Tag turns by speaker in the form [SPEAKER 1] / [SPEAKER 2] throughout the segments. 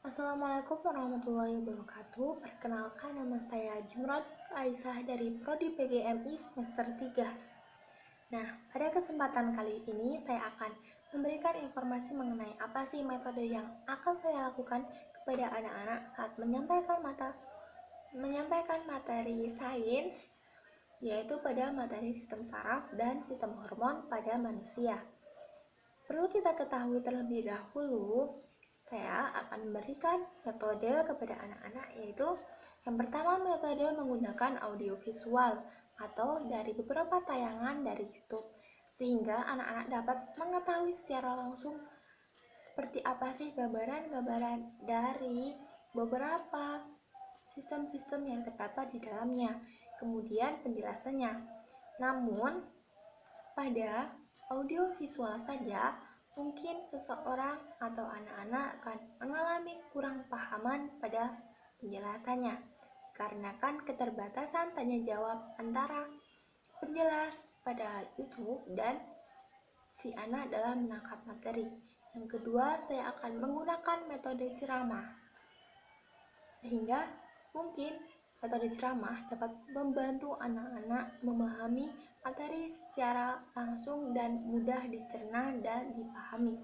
[SPEAKER 1] Assalamualaikum warahmatullahi wabarakatuh. Perkenalkan, nama saya Jumrod Aisyah dari Prodi PGMI semester 3. Nah, pada kesempatan kali ini saya akan memberikan informasi mengenai apa sih metode yang akan saya lakukan kepada anak-anak saat menyampaikan materi sains, yaitu pada materi sistem saraf dan sistem hormon pada manusia. Perlu kita ketahui terlebih dahulu, saya akan memberikan metode kepada anak-anak, yaitu yang pertama, metode menggunakan audiovisual atau dari beberapa tayangan dari YouTube, sehingga anak-anak dapat mengetahui secara langsung seperti apa sih gambaran-gambaran dari beberapa sistem-sistem yang terdapat di dalamnya, kemudian penjelasannya. Namun, pada audiovisual saja, mungkin seseorang atau anak-anak akan mengalami kurang pahaman pada penjelasannya, karena kan keterbatasan tanya jawab antara penjelas pada YouTube dan si anak dalam menangkap materi. Yang kedua, saya akan menggunakan metode ceramah, sehingga mungkin metode ceramah dapat membantu anak-anak memahami materi secara langsung dan mudah dicerna dan dipahami.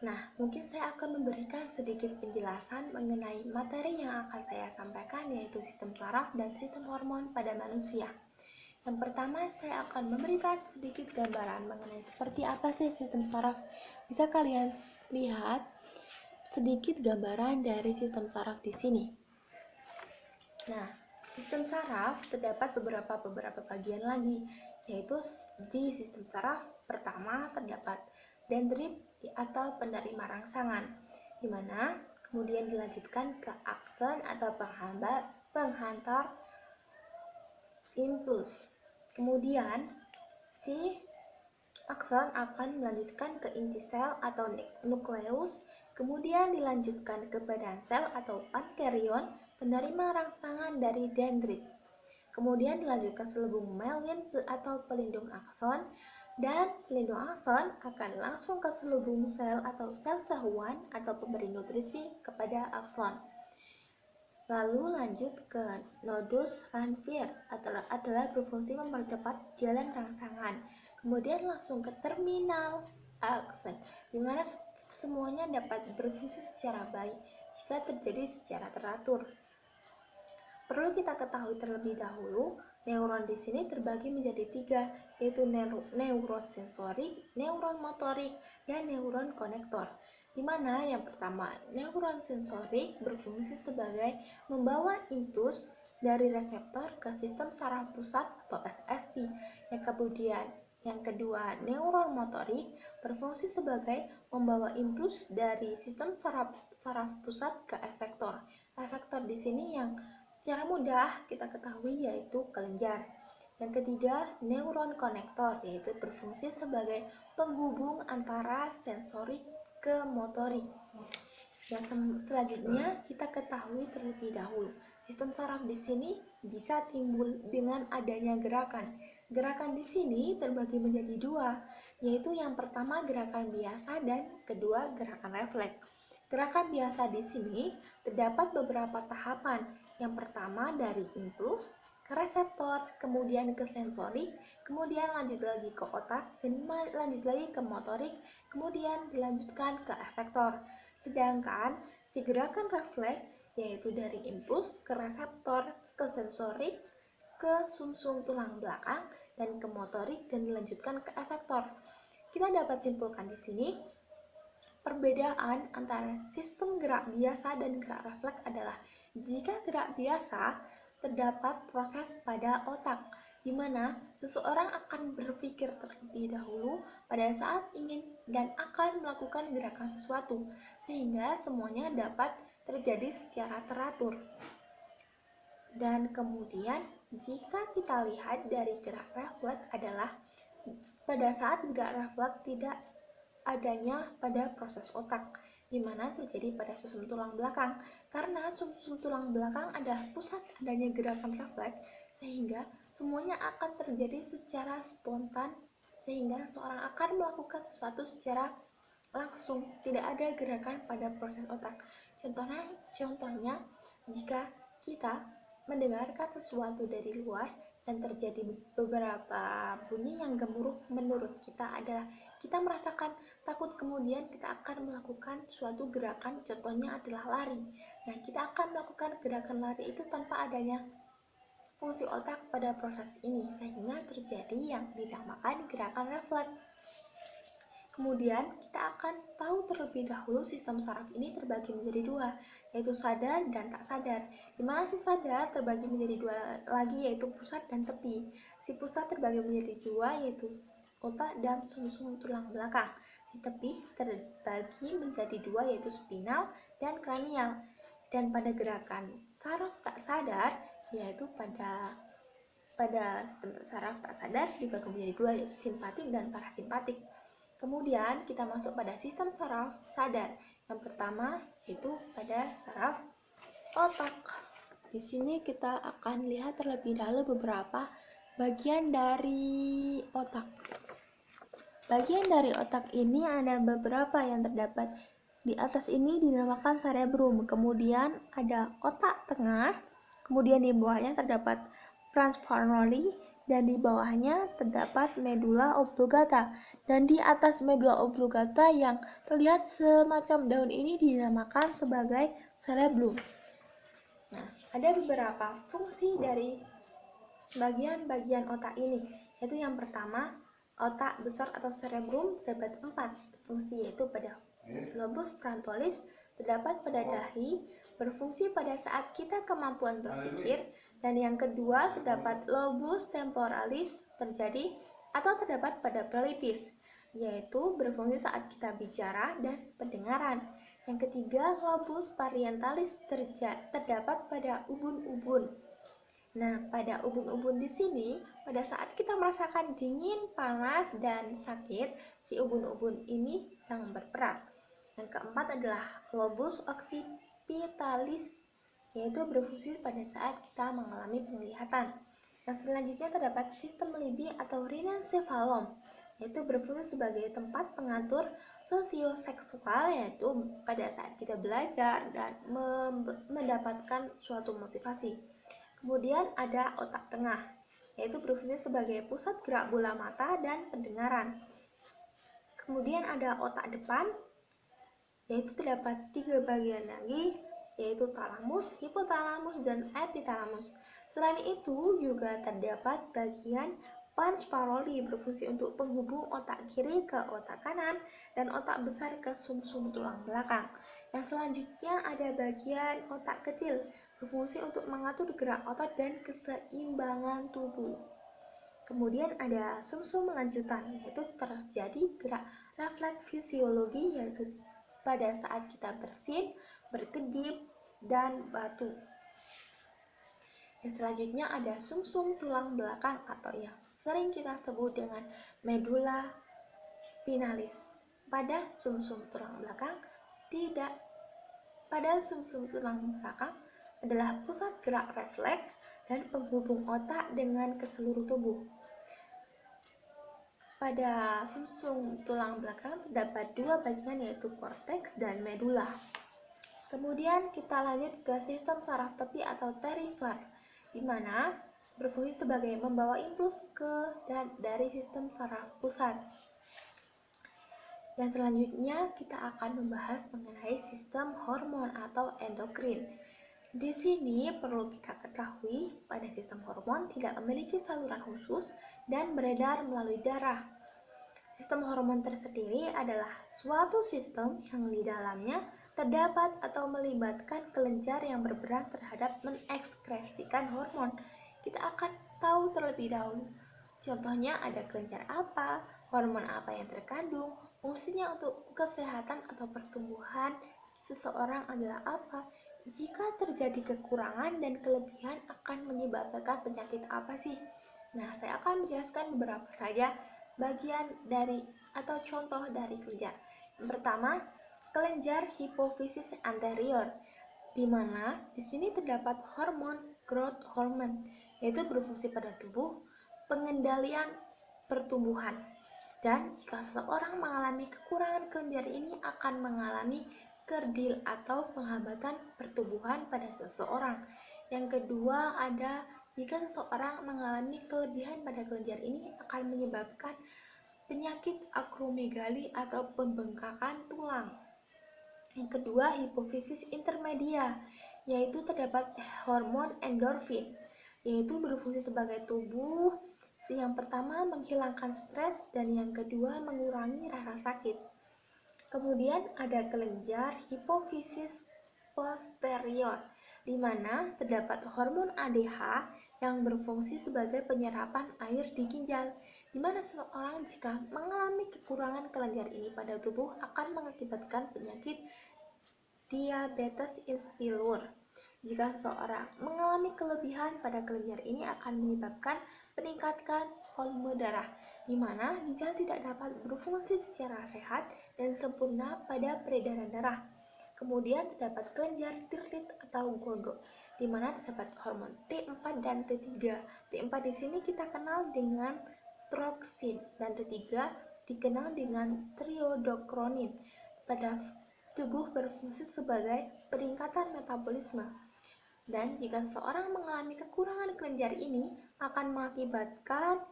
[SPEAKER 1] Nah, mungkin saya akan memberikan sedikit penjelasan mengenai materi yang akan saya sampaikan, yaitu sistem saraf dan sistem hormon pada manusia. Yang pertama, saya akan memberikan sedikit gambaran mengenai seperti apa sih sistem saraf. Bisa kalian lihat sedikit gambaran dari sistem saraf di sini. Nah, sistem saraf terdapat beberapa bagian lagi, yaitu di sistem saraf pertama terdapat dendrit atau penerima rangsangan, di mana kemudian dilanjutkan ke akson atau penghantar impuls. Kemudian si akson akan melanjutkan ke inti sel atau nukleus, kemudian dilanjutkan ke badan sel atau pankerion, penerima rangsangan dari dendrit. Kemudian dilanjutkan selubung myelin atau pelindung akson, dan pelindung akson akan langsung ke selubung sel atau sel sahuan atau pemberi nutrisi kepada akson. Lalu lanjut ke nodus Ranvier adalah berfungsi mempercepat jalan rangsangan. Kemudian langsung ke terminal akson, di mana semuanya dapat berfungsi secara baik jika terjadi secara teratur. Perlu kita ketahui terlebih dahulu, neuron di sini terbagi menjadi 3, yaitu neuron sensorik, neuron motorik, dan neuron konektor. Di mana yang pertama, neuron sensorik berfungsi sebagai membawa impuls dari reseptor ke sistem saraf pusat atau SSP. Yang kedua, neuron motorik berfungsi sebagai membawa impuls dari sistem saraf pusat ke efektor. Efektor di sini yang secara mudah kita ketahui yaitu kelenjar. Yang ketiga, neuron konektor, yaitu berfungsi sebagai penghubung antara sensorik ke motorik. Dan selanjutnya kita ketahui terlebih dahulu, sistem saraf di sini bisa timbul dengan adanya gerakan. Gerakan di sini terbagi menjadi 2, yaitu yang pertama gerakan biasa dan kedua gerakan refleks. Gerakan biasa di sini terdapat beberapa tahapan. Yang pertama dari impuls ke reseptor, kemudian ke sensorik, kemudian lanjut lagi ke otak, dan lanjut lagi ke motorik, kemudian dilanjutkan ke efektor. Sedangkan si gerakan refleks, yaitu dari impuls ke reseptor, ke sensorik, ke sumsum tulang belakang, dan ke motorik, dan dilanjutkan ke efektor. Kita dapat simpulkan di sini, perbedaan antara sistem gerak biasa dan gerak refleks adalah jika gerak biasa terdapat proses pada otak, di mana seseorang akan berpikir terlebih dahulu pada saat ingin dan akan melakukan gerakan sesuatu, sehingga semuanya dapat terjadi secara teratur. Dan kemudian jika kita lihat dari gerak refleks adalah pada saat gerak refleks tidak adanya pada proses otak, di mana terjadi pada sumsum tulang belakang, karena sumsum tulang belakang adalah pusat adanya gerakan refleks, sehingga semuanya akan terjadi secara spontan, sehingga seorang akan melakukan sesuatu secara langsung, tidak ada gerakan pada proses otak. Contohnya, jika kita mendengarkan sesuatu dari luar dan terjadi beberapa bunyi yang gemuruh, menurut kita adalah kita merasakan takut, kemudian kita akan melakukan suatu gerakan, contohnya adalah lari. Nah, kita akan melakukan gerakan lari itu tanpa adanya fungsi otak pada proses ini, sehingga terjadi yang dinamakan gerakan refleks. Kemudian kita akan tahu terlebih dahulu sistem saraf ini terbagi menjadi dua, yaitu sadar dan tak sadar. Di mana si sadar terbagi menjadi dua lagi, yaitu pusat dan tepi. Si pusat terbagi menjadi dua, yaitu otak dan sumsum tulang belakang. Si tepi terbagi menjadi dua, yaitu spinal dan kranial. Dan pada gerakan saraf tak sadar, yaitu pada sistem saraf tak sadar dibagi menjadi dua, yaitu simpatik dan parasimpatik. Kemudian kita masuk pada sistem saraf sadar. Yang pertama yaitu pada saraf otak. Di sini kita akan lihat terlebih dahulu beberapa bagian dari otak. Bagian dari otak ini ada beberapa yang terdapat di atas ini dinamakan cerebrum. Kemudian ada otak tengah. Kemudian di bawahnya terdapat pons farnoli, dan di bawahnya terdapat medulla oblongata, dan di atas medulla oblongata yang terlihat semacam daun ini dinamakan sebagai cerebellum. Nah, ada beberapa fungsi dari bagian-bagian otak ini, yaitu yang pertama, otak besar atau cerebellum terdapat 4 fungsi, yaitu pada lobus frontalis, terdapat pada dahi, berfungsi pada saat kita kemampuan berpikir. Dan yang kedua, terdapat lobus temporalis, terdapat pada pelipis, yaitu berfungsi saat kita bicara dan pendengaran. Yang ketiga, lobus parientalis, terdapat pada ubun-ubun. Nah, pada ubun-ubun di sini, pada saat kita merasakan dingin, panas, dan sakit, si ubun-ubun ini yang berperan. Yang keempat adalah lobus occipitalis, yaitu berfungsi pada saat kita mengalami penglihatan. Yang selanjutnya terdapat sistem libi atau rhinencephalon, yaitu berfungsi sebagai tempat pengatur sosioseksual, yaitu pada saat kita belajar dan mendapatkan suatu motivasi. Kemudian ada otak tengah, yaitu berfungsi sebagai pusat gerak bola mata dan pendengaran. Kemudian ada otak depan, yaitu terdapat 3 bagian lagi, yaitu talamus, hipotalamus, dan epitalamus. Selain itu juga terdapat bagian pons farnoli, berfungsi untuk penghubung otak kiri ke otak kanan dan otak besar ke sumsum tulang belakang. Yang selanjutnya ada bagian otak kecil, berfungsi untuk mengatur gerak otot dan keseimbangan tubuh. Kemudian ada sumsum lanjutan, yaitu terjadi gerak refleks fisiologi, yaitu pada saat kita bersin, berkedip, dan batu. Yang selanjutnya ada sumsum tulang belakang atau yang sering kita sebut dengan medulla spinalis. Pada sumsum tulang belakang adalah pusat gerak refleks dan penghubung otak dengan ke seluruh tubuh. Pada sumsum tulang belakang terdapat 2 bagian, yaitu korteks dan medulla. Kemudian kita lanjut ke sistem saraf tepi atau perifer, di mana berfungsi sebagai membawa impuls ke dan dari sistem saraf pusat. Yang selanjutnya kita akan membahas mengenai sistem hormon atau endokrin. Di sini perlu kita ketahui pada sistem hormon tidak memiliki saluran khusus dan beredar melalui darah. Sistem hormon tersendiri adalah suatu sistem yang di dalamnya terdapat atau melibatkan kelenjar yang berperan terhadap mengekskresikan hormon. Kita akan tahu terlebih dahulu. Contohnya ada kelenjar apa, hormon apa yang terkandung, fungsinya untuk kesehatan atau pertumbuhan seseorang adalah apa, jika terjadi kekurangan dan kelebihan akan menyebabkan penyakit apa sih. Nah, saya akan menjelaskan beberapa saja bagian dari atau contoh dari kelenjar. Yang pertama, kelenjar hipofisis anterior, di mana di sini terdapat hormon growth hormone, yaitu berfungsi pada tubuh, pengendalian pertumbuhan. Dan jika seseorang mengalami kekurangan kelenjar ini akan mengalami kerdil atau penghambatan pertumbuhan pada seseorang. Yang kedua ada jika seseorang mengalami kelebihan pada kelenjar ini akan menyebabkan penyakit akromegali atau pembengkakan tulang. Yang kedua, hipofisis intermedia, yaitu terdapat hormon endorfin, yaitu berfungsi sebagai tubuh. Yang pertama menghilangkan stres dan yang kedua mengurangi rasa sakit. Kemudian ada kelenjar hipofisis posterior, di mana terdapat hormon ADH yang berfungsi sebagai penyerapan air di ginjal, di mana seseorang jika mengalami kekurangan kelenjar ini pada tubuh akan mengakibatkan penyakit diabetes insipidus. Jika seseorang mengalami kelebihan pada kelenjar ini akan menyebabkan peningkatan volume darah, di mana ginjal tidak dapat berfungsi secara sehat dan sempurna pada peredaran darah. Kemudian terdapat kelenjar tiroid atau gondok, di mana terdapat hormon T4 dan T3. T4 di sini kita kenal dengan troksin dan T3 dikenal dengan triiodokronin. Pada tubuh berfungsi sebagai peningkatan metabolisme. Dan jika seseorang mengalami kekurangan kelenjar ini akan mengakibatkan,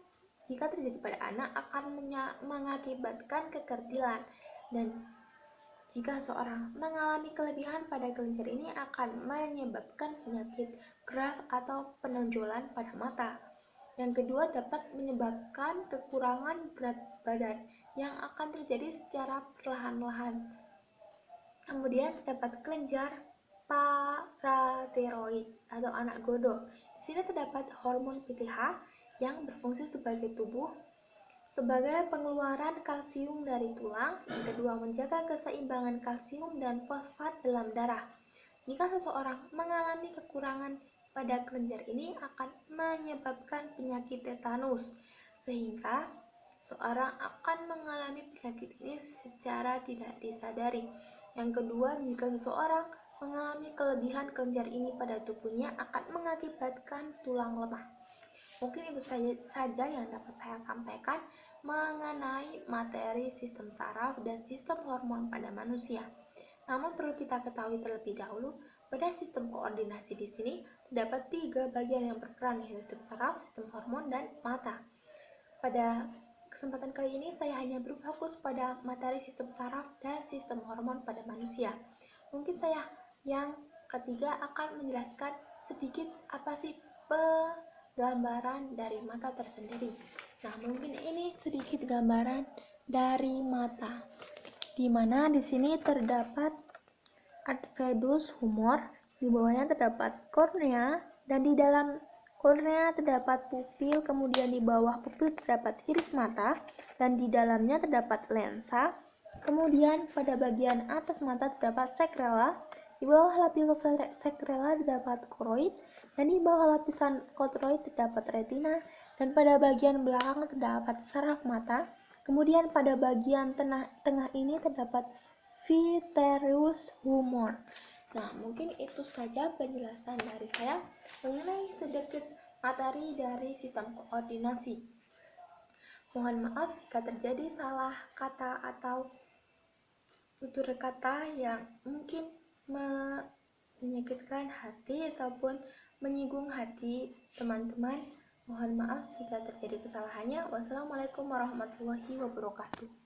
[SPEAKER 1] jika terjadi pada anak, akan mengakibatkan kekerdilan. Dan jika seseorang mengalami kelebihan pada kelenjar ini akan menyebabkan penyakit Graves atau penonjolan pada mata. Yang kedua dapat menyebabkan kekurangan berat badan yang akan terjadi secara perlahan-lahan. Kemudian terdapat kelenjar paratiroid atau anak godok. Di sini terdapat hormon PTH yang berfungsi sebagai sebagai pengeluaran kalsium dari tulang. Yang kedua menjaga keseimbangan kalsium dan fosfat dalam darah. Jika seseorang mengalami kekurangan pada kelenjar ini akan menyebabkan penyakit tetanus, sehingga seorang akan mengalami penyakit ini secara tidak disadari. Yang kedua, jika seseorang mengalami kelebihan kelenjar ini pada tubuhnya akan mengakibatkan tulang lemah. Mungkin itu saja yang dapat saya sampaikan mengenai materi sistem saraf dan sistem hormon pada manusia. Namun perlu kita ketahui terlebih dahulu, pada sistem koordinasi di sini terdapat 3 bagian yang berperan, yaitu sistem saraf, sistem hormon, dan mata. Pada kesempatan kali ini saya hanya berfokus pada materi sistem saraf dan sistem hormon pada manusia. Mungkin saya yang ketiga akan menjelaskan sedikit apa sih gambaran dari mata tersendiri. Nah, mungkin ini sedikit gambaran dari mata, di mana di sini terdapat aqueduct humor, di bawahnya terdapat kornea, dan di dalam kornea terdapat pupil, kemudian di bawah pupil terdapat iris mata, dan di dalamnya terdapat lensa. Kemudian pada bagian atas mata terdapat sekrela, di bawah lapisan sekrela terdapat koroid, dan di bawah lapisan koroid terdapat retina, dan pada bagian belakang terdapat saraf mata. Kemudian pada bagian tengah ini terdapat vitreous humor. Nah, mungkin itu saja penjelasan dari saya mengenai sedikit materi dari sistem koordinasi. Mohon maaf jika terjadi salah kata atau tutur kata yang mungkin menyakitkan hati ataupun menyinggung hati teman-teman. Mohon maaf jika terjadi kesalahannya. Wassalamualaikum warahmatullahi wabarakatuh.